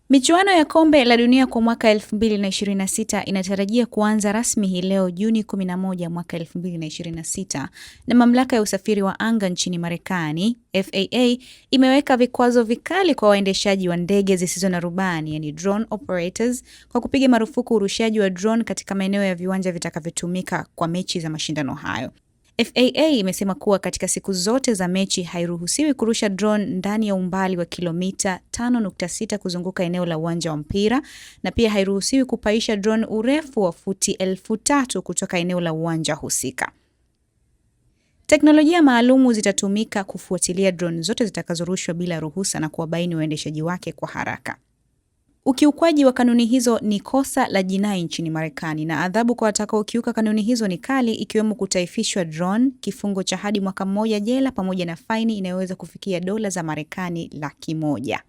Michuano ya kombe la dunia kwa mwaka 2026 inatarajia kuanza rasmi hii leo Juni 11 mwaka 2026, na mamlaka ya usafiri wa anga nchini Marekani, FAA, imeweka vikwazo vikali kwa waendeshaji wa ndege zisizo na rubani, yani drone operators, kwa kupiga marufuku urushaji wa drone katika maeneo ya viwanja vitakavyotumika kwa mechi za mashindano hayo. FAA imesema kuwa katika siku zote za mechi hairuhusiwi kurusha drone ndani ya umbali wa kilomita 5.6 kuzunguka eneo la uwanja wa mpira, na pia hairuhusiwi kupaisha drone urefu wa futi 3,000 kutoka eneo la uwanja husika. Teknolojia maalumu zitatumika kufuatilia drone zote zitakazorushwa bila ruhusa na kuwabaini waendeshaji wake kwa haraka. Ukiukwaji wa kanuni hizo ni kosa la jinai nchini Marekani, na adhabu kwa watakaokiuka kanuni hizo ni kali, ikiwemo kutaifishwa drone, kifungo cha hadi mwaka 1 jela, pamoja na faini inayoweza kufikia dola za Marekani 100,000.